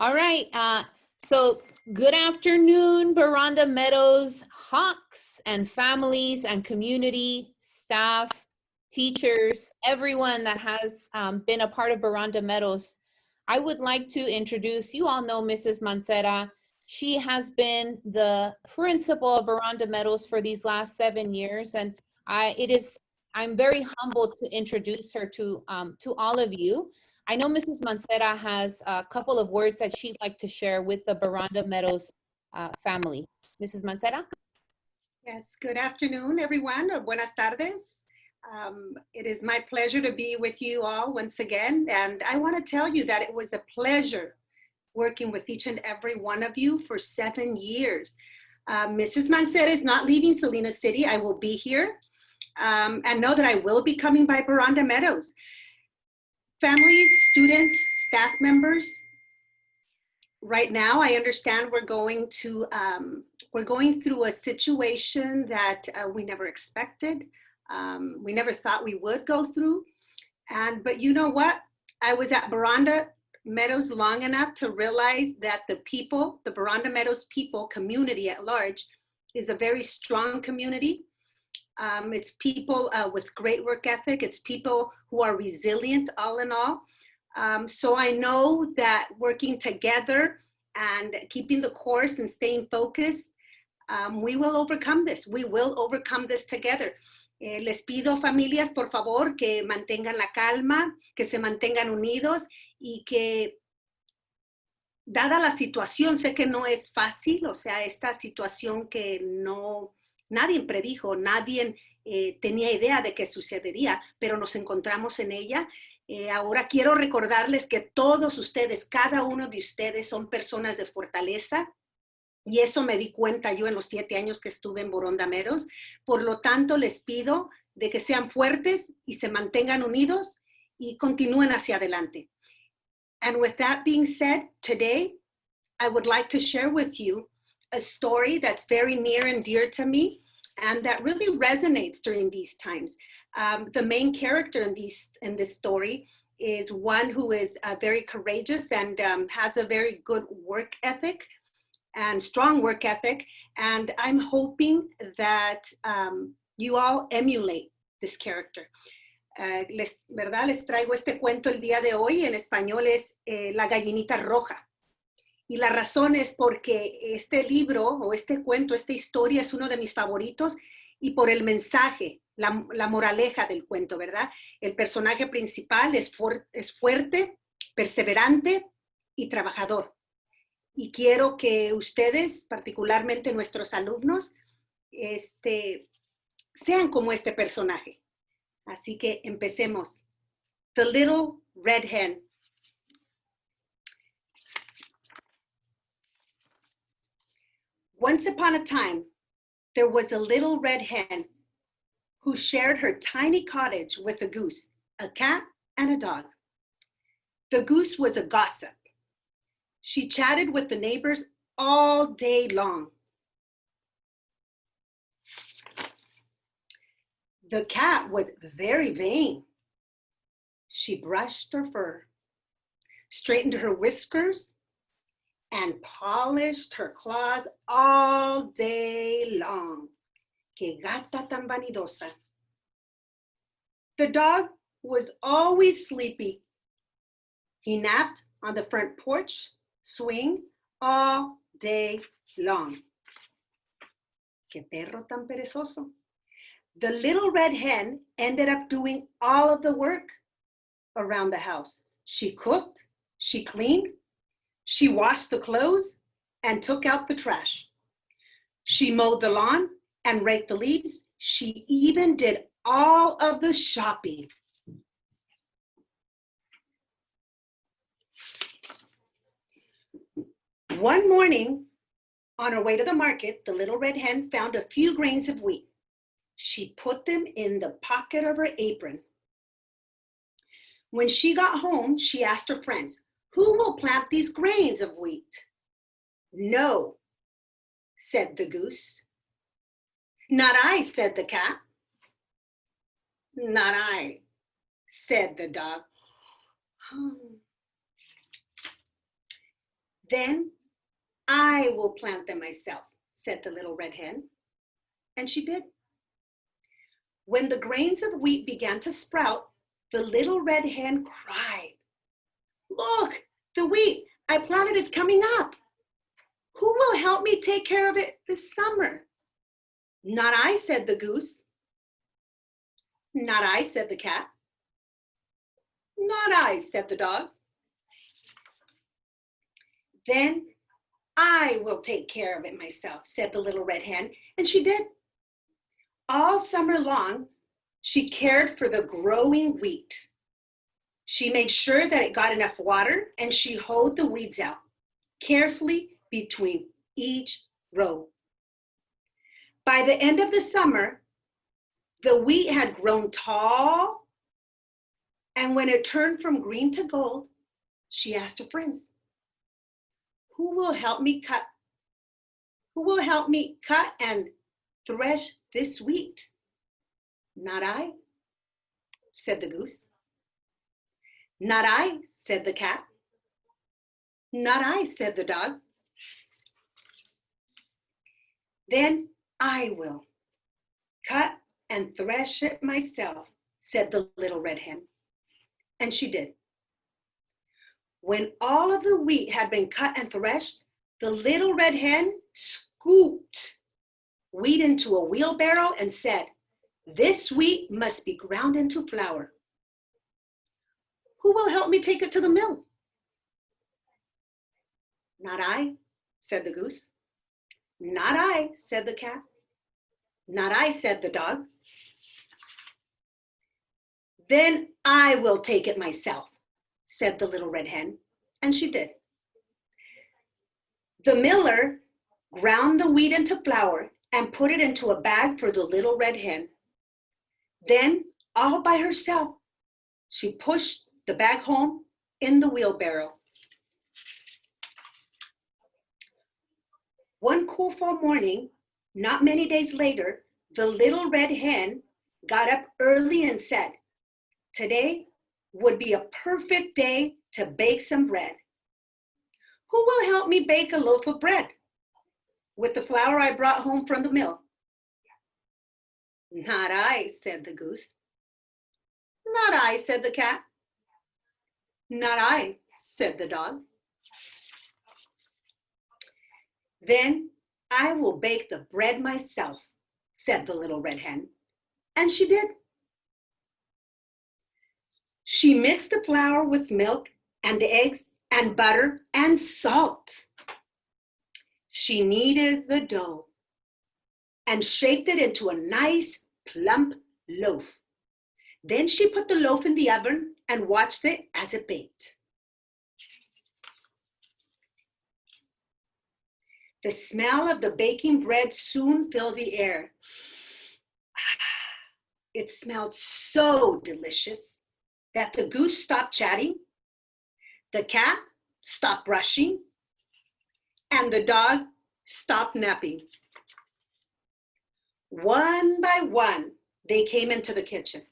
All right. So good afternoon, Baranda Meadows Hawks and families and community staff, teachers, everyone that has been a part of Baranda Meadows. I would like to introduce, you all know Mrs. Mancera. She has been the principal of Baranda Meadows for these last 7 years, and I'm very humbled to introduce her to all of you. I know Mrs. Mancera has a couple of words that she'd like to share with the Baranda Meadows family. Mrs. Mancera? Yes, good afternoon, everyone, or buenas tardes. It is my pleasure to be with you all once again, and I want to tell you that it was a pleasure working with each and every one of you for 7 years. Mrs. Mancera is not leaving Salinas City. I will be here, and know that I will be coming by Baranda Meadows. Families, students, staff members, right now I understand we're going through a situation that we never expected. We never thought we would go through. But you know what? I was at Baranda Meadows long enough to realize that the people, the Baranda Meadows people, community at large, is a very strong community. It's people with great work ethic. It's people who are resilient, all in all. So I know that working together and keeping the course and staying focused, we will overcome this. We will overcome this together. Les pido, familias, por favor, que mantengan la calma, que se mantengan unidos y que, dada la situación, sé que no es fácil, o sea, esta situación que nadie predijo, nadie tenía idea de que sucedería, pero nos encontramos en ella. Ahora quiero recordarles que todos ustedes, cada uno de ustedes son personas de fortaleza, y eso me di cuenta yo en los 7 años que estuve en Baranda Meadows. Por lo tanto, les pido de que sean fuertes y se mantengan unidos y continúen hacia adelante. And with that being said, today, I would like to share with you a story that's very near and dear to me and that really resonates during these times. The main character in this story is one who is very courageous and has a very good work ethic and strong work ethic. And I'm hoping that you all emulate this character. Les traigo este cuento el día de hoy. En español es La gallinita roja. Y la razón es porque este libro o este cuento, esta historia es uno de mis favoritos y por el mensaje, la moraleja del cuento, ¿verdad? El personaje principal es fuerte, perseverante y trabajador. Y quiero que ustedes, particularmente nuestros alumnos, sean como este personaje. Así que empecemos. The Little Red Hen. Once upon a time, there was a little red hen who shared her tiny cottage with a goose, a cat, and a dog. The goose was a gossip. She chatted with the neighbors all day long. The cat was very vain. She brushed her fur, straightened her whiskers, and polished her claws all day long. Que gata tan vanidosa. The dog was always sleepy. He napped on the front porch swing all day long. Que perro tan perezoso. The little red hen ended up doing all of the work around the house. She cooked, she cleaned, she washed the clothes and took out the trash. She mowed the lawn and raked the leaves. She even did all of the shopping. One morning, on her way to the market, the little red hen found a few grains of wheat. She put them in the pocket of her apron. When she got home, she asked her friends, "Who will plant these grains of wheat?" "No," said the goose. "Not I," said the cat. "Not I," said the dog. Then I will plant them myself, said the little red hen. And she did. When the grains of wheat began to sprout, the little red hen cried, "Look, the wheat I planted is coming up. Who will help me take care of it this summer?" "Not I," said the goose. "Not I," said the cat. "Not I," said the dog. "Then I will take care of it myself," said the little red hen, and she did. All summer long, she cared for the growing wheat. She made sure that it got enough water, and she hoed the weeds out carefully between each row. By the end of the summer, the wheat had grown tall, and when it turned from green to gold, she asked her friends, "Who will help me cut? Who will help me cut and thresh this wheat?" "Not I," said the goose. "Not I," said the cat. "Not I," said the dog. "Then I will cut and thresh it myself," said the little red hen. And she did. When all of the wheat had been cut and threshed, the little red hen scooped wheat into a wheelbarrow and said, "This wheat must be ground into flour. Who will help me take it to the mill?" "Not I," said the goose. "Not I," said the cat. "Not I," said the dog. "Then I will take it myself," said the little red hen, and she did. The miller ground the wheat into flour and put it into a bag for the little red hen. Then, all by herself, she pushed the bag home in the wheelbarrow. One cool fall morning, not many days later, the little red hen got up early and said, "Today would be a perfect day to bake some bread. Who will help me bake a loaf of bread with the flour I brought home from the mill?" "Not I," said the goose. "Not I," said the cat. "Not I," said the dog. "Then I will bake the bread myself," said the little red hen, and she did. She mixed the flour with milk and eggs and butter and salt. She kneaded the dough and shaped it into a nice plump loaf. Then she put the loaf in the oven and watched it as it baked. The smell of the baking bread soon filled the air. It smelled so delicious that the goose stopped chatting, the cat stopped brushing, and the dog stopped napping. One by one, they came into the kitchen.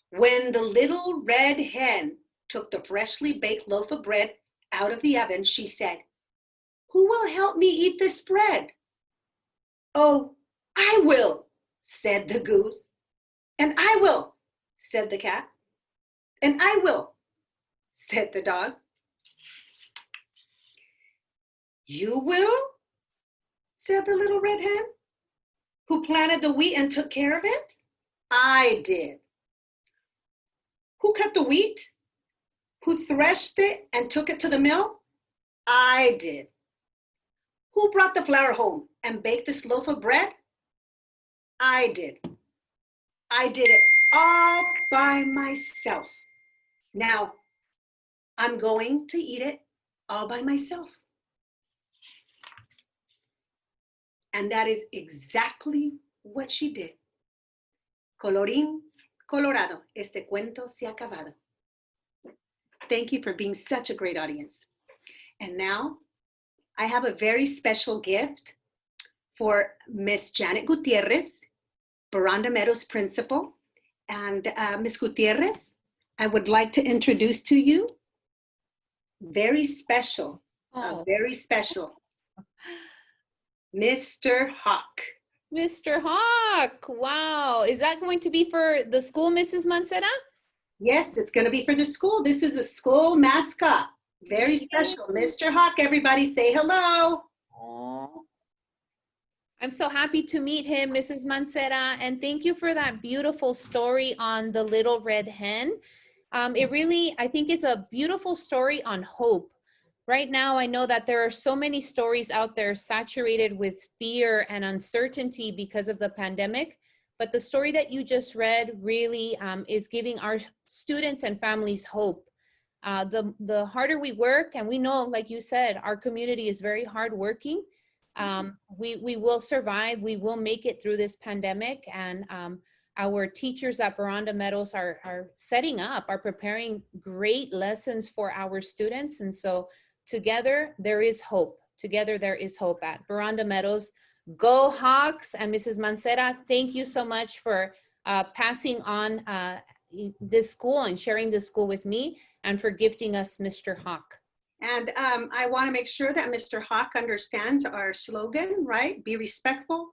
When the little red hen took the freshly baked loaf of bread out of the oven, she said, "Who will help me eat this bread?" "Oh, I will," said the goose. "And I will," said the cat. "And I will," said the dog. "You will?" said the little red hen. "Who planted the wheat and took care of it?" "I did." "Who cut the wheat? Who threshed it and took it to the mill?" "I did." "Who brought the flour home and baked this loaf of bread?" "I did. I did it all by myself. Now, I'm going to eat it all by myself." And that is exactly what she did. Colorín colorado, este cuento se ha acabado. Thank you for being such a great audience. And now I have a very special gift for Miss Janet Gutierrez, Veranda Meadows principal. And Miss Gutierrez, I would like to introduce to you very special Oh, very special, Mr. Hawk. Mr. Hawk. Wow. Is that going to be for the school, Mrs. Mancera? Yes, it's going to be for the school. This is a school mascot. Very special. Mr. Hawk, everybody say hello. Aw. I'm so happy to meet him, Mrs. Mancera, and thank you for that beautiful story on the little red hen. It really, I think, is a beautiful story on hope. Right now, I know that there are so many stories out there saturated with fear and uncertainty because of the pandemic, but the story that you just read really is giving our students and families hope. The harder we work, and we know, like you said, our community is very hardworking. We will survive. We will make it through this pandemic, and our teachers at Baranda Meadows are setting up, are preparing great lessons for our students. And so together there is hope. Together there is hope at Baranda Meadows. Go Hawks! And Mrs. Mancera, thank you so much for passing on this school and sharing this school with me, and for gifting us Mr. Hawk. And I want to make sure that Mr. Hawk understands our slogan, right? Be respectful,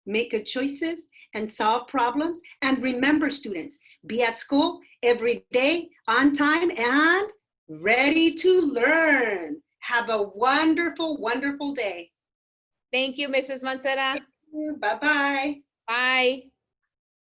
make good choices, and solve problems. And remember, students, be at school every day, on time, and ready to learn. Have a wonderful, wonderful day. Thank you, Mrs. Mancera. Bye-bye. Bye.